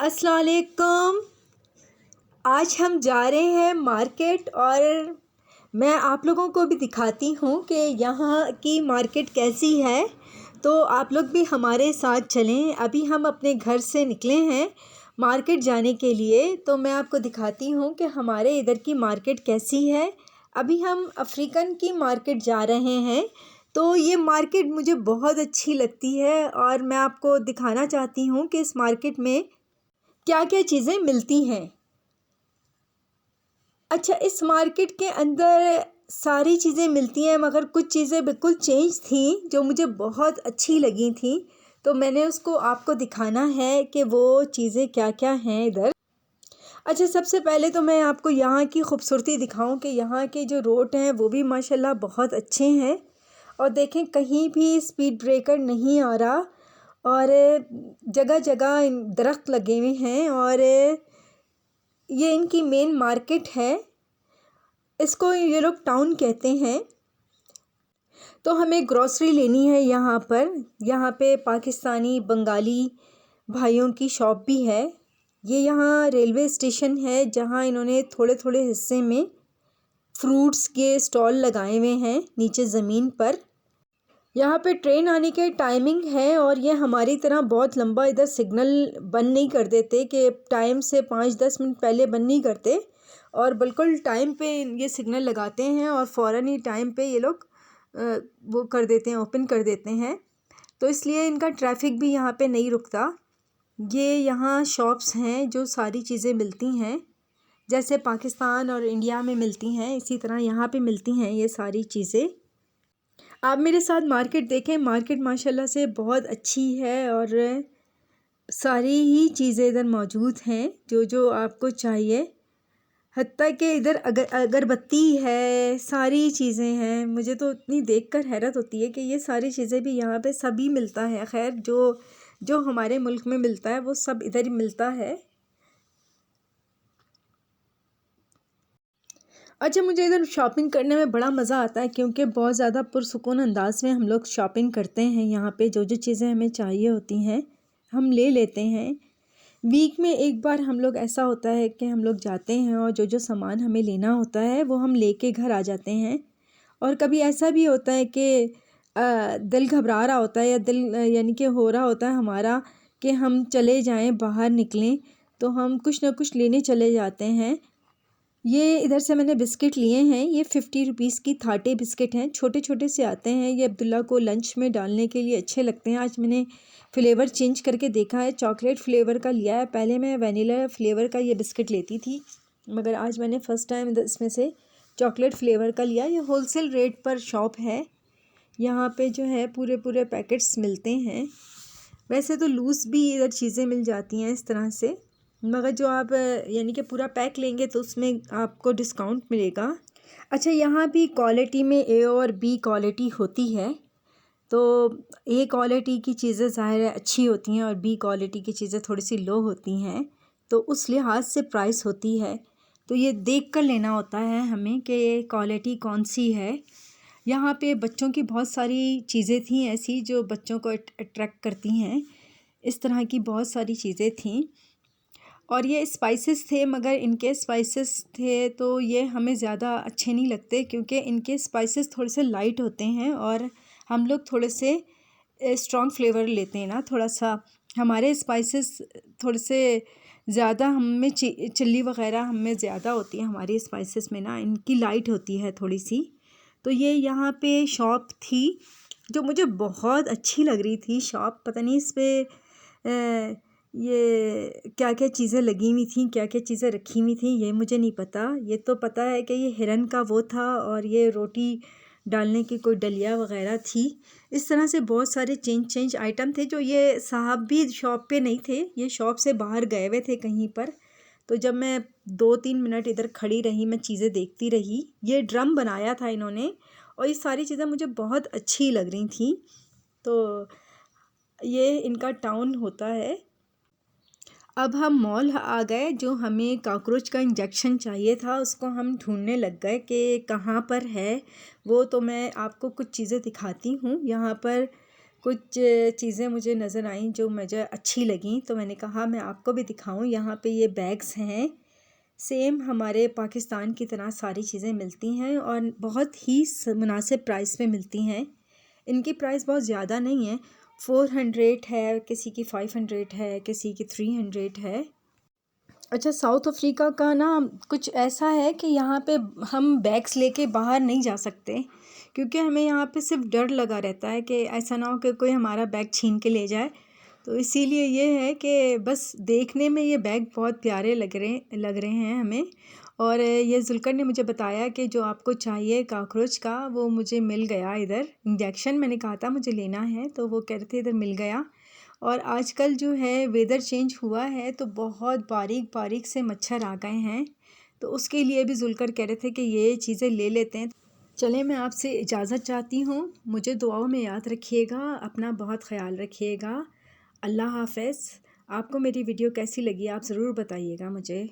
अस्सलाम वालेकुम। आज हम जा रहे हैं मार्केट और मैं आप लोगों को भी दिखाती हूँ कि यहाँ की मार्केट कैसी है। तो आप लोग भी हमारे साथ चलें। अभी हम अपने घर से निकले हैं मार्केट जाने के लिए, तो मैं आपको दिखाती हूँ कि हमारे इधर की मार्केट कैसी है। अभी हम अफ्रीकन की मार्केट जा रहे हैं, तो ये मार्केट मुझे बहुत अच्छी लगती है और मैं आपको दिखाना चाहती हूँ कि इस मार्केट में क्या क्या चीज़ें मिलती हैं। अच्छा, इस मार्केट के अंदर सारी चीज़ें मिलती हैं, मगर कुछ चीज़ें बिल्कुल चेंज थी जो मुझे बहुत अच्छी लगी थी, तो मैंने उसको आपको दिखाना है कि वो चीज़ें क्या क्या हैं इधर। अच्छा, सबसे पहले तो मैं आपको यहाँ की खूबसूरती दिखाऊं कि यहाँ के जो रोड हैं वो भी माशाल्लाह बहुत अच्छे हैं। और देखें, कहीं भी स्पीड ब्रेकर नहीं आ रहा और जगह जगह दरख्त लगे हुए हैं। और ये इनकी मेन मार्केट है, इसको ये लोग टाउन कहते हैं। तो हमें ग्रॉसरी लेनी है यहाँ पर। यहाँ पे पाकिस्तानी बंगाली भाइयों की शॉप भी है। ये यहाँ रेलवे स्टेशन है जहाँ इन्होंने थोड़े थोड़े हिस्से में फ्रूट्स के स्टॉल लगाए हुए हैं नीचे ज़मीन पर। यहाँ पे ट्रेन आने के टाइमिंग है और ये हमारी तरह बहुत लंबा इधर सिग्नल बंद नहीं कर देते कि टाइम से 5-10 मिनट पहले बंद नहीं करते, और बिल्कुल टाइम पे ये सिग्नल लगाते हैं और फ़ौरन ही टाइम पे ये लोग वो कर देते हैं, ओपन कर देते हैं। तो इसलिए इनका ट्रैफिक भी यहाँ पे नहीं रुकता। ये यहाँ शॉप्स हैं जो सारी चीज़ें मिलती हैं, जैसे पाकिस्तान और इंडिया में मिलती हैं इसी तरह यहाँ पे मिलती हैं ये सारी चीज़ें। आप मेरे साथ मार्केट देखें। मार्केट माशाल्लाह से बहुत अच्छी है और सारी ही चीज़ें इधर मौजूद हैं जो जो आपको चाहिए। हत्ता कि इधर अगरबत्ती है, सारी चीज़ें हैं। मुझे तो इतनी देखकर हैरत होती है कि ये सारी चीज़ें भी यहाँ पे सभी मिलता है। खैर, जो जो हमारे मुल्क में मिलता है वो सब इधर ही मिलता है। अच्छा, मुझे इधर शॉपिंग करने में बड़ा मज़ा आता है क्योंकि बहुत ज़्यादा पुरसुकून अंदाज में हम लोग शॉपिंग करते हैं। यहाँ पे जो जो चीज़ें हमें चाहिए होती हैं हम ले लेते हैं। वीक में एक बार हम लोग ऐसा होता है कि हम लोग जाते हैं और जो जो सामान हमें लेना होता है वो हम लेके घर आ जाते हैं। और कभी ऐसा भी होता है कि दिल घबरा रहा होता है या दिल यानी कि हो रहा होता है हमारा कि हम चले जाएं, बाहर निकलें, तो हम कुछ ना कुछ लेने चले जाते हैं। ये इधर से मैंने बिस्किट लिए हैं। ये 50 रुपीज़ की थाटे बिस्किट हैं, छोटे छोटे से आते हैं। ये अब्दुल्ला को लंच में डालने के लिए अच्छे लगते हैं। आज मैंने फ्लेवर चेंज करके देखा है, चॉकलेट फ्लेवर का लिया है। पहले मैं वनीला फ्लेवर का ये बिस्किट लेती थी, मगर आज मैंने फ़र्स्ट टाइम इसमें से चॉकलेट फ्लेवर का लिया। ये होलसेल रेट पर शॉप है। यहाँ पे जो है पूरे पूरे पैकेट्स मिलते हैं। वैसे तो लूज़ भी इधर चीज़ें मिल जाती हैं इस तरह से, मगर जो आप यानी कि पूरा पैक लेंगे तो उसमें आपको डिस्काउंट मिलेगा। अच्छा, यहाँ भी क्वालिटी में ए और बी क्वालिटी होती है। तो ए क्वालिटी की चीज़ें ज़ाहिर है अच्छी होती हैं और बी क्वालिटी की चीज़ें थोड़ी सी लो होती हैं, तो उस लिहाज से प्राइस होती है। तो ये देख कर लेना होता है हमें कि क्वालिटी कौन सी है। यहाँ पे बच्चों की बहुत सारी चीज़ें थी ऐसी जो बच्चों को अट्रैक्ट करती हैं। इस तरह की बहुत सारी चीज़ें थीं। और ये स्पाइसेस थे, मगर इनके स्पाइसेस थे तो ये हमें ज़्यादा अच्छे नहीं लगते क्योंकि इनके स्पाइसेस थोड़े से लाइट होते हैं और हम लोग थोड़े से स्ट्रॉन्ग फ्लेवर लेते हैं ना थोड़ा सा। हमारे स्पाइसेस थोड़े से ज़्यादा हमें चिल्ली वग़ैरह हमें ज़्यादा होती है हमारी स्पाइसेस में ना, इनकी लाइट होती है थोड़ी सी। तो ये यहाँ पे शॉप थी जो मुझे बहुत अच्छी लग रही थी शॉप। पता नहीं इस पर ये क्या क्या चीज़ें लगी हुई थी, क्या क्या चीज़ें रखी हुई थी, ये मुझे नहीं पता। ये तो पता है कि ये हिरन का वो था और ये रोटी डालने की कोई डलिया वग़ैरह थी। इस तरह से बहुत सारे चेंज आइटम थे जो ये साहब भी शॉप पे नहीं थे, ये शॉप से बाहर गए हुए थे कहीं पर। तो जब मैं 2-3 मिनट इधर खड़ी रही, मैं चीज़ें देखती रही। ये ड्रम बनाया था इन्होंने और ये सारी चीज़ें मुझे बहुत अच्छी लग रही थी। तो ये इनका टाउन होता है। अब हम मॉल आ गए। जो हमें कॉकरोच का इंजेक्शन चाहिए था उसको हम ढूंढने लग गए कि कहाँ पर है वो। तो मैं आपको कुछ चीज़ें दिखाती हूँ। यहाँ पर कुछ चीज़ें मुझे नज़र आईं जो मुझे अच्छी लगीं, तो मैंने कहा मैं आपको भी दिखाऊं। यहाँ पे ये बैग्स हैं, सेम हमारे पाकिस्तान की तरह सारी चीज़ें मिलती हैं और बहुत ही मुनासिब प्राइस में मिलती हैं। इनकी प्राइस बहुत ज़्यादा नहीं है, 400 है, किसी की 500 है, किसी की 300 है। अच्छा, साउथ अफ्रीका का ना कुछ ऐसा है कि यहाँ पे हम बैग्स लेके बाहर नहीं जा सकते, क्योंकि हमें यहाँ पे सिर्फ डर लगा रहता है कि ऐसा ना हो कि कोई हमारा बैग छीन के ले जाए। तो इसीलिए ये है कि बस देखने में ये बैग बहुत प्यारे लग रहे हैं हमें। और ये जुल्कर ने मुझे बताया कि जो आपको चाहिए कॉकरोच का वो मुझे मिल गया इधर। इंजेक्शन मैंने कहा था मुझे लेना है, तो वो कह रहे थे इधर मिल गया। और आजकल जो है वेदर चेंज हुआ है तो बहुत बारीक बारीक से मच्छर आ गए हैं, तो उसके लिए भी जुल्कर कह रहे थे कि ये चीज़ें ले लेते हैं। चलें, मैं आपसे इजाज़त चाहती हूँ। मुझे दुआओं में याद रखिएगा, अपना बहुत ख़याल रखिएगा। अल्लाह हाफ़िज़। आपको मेरी वीडियो कैसी लगी आप ज़रूर बताइएगा मुझे।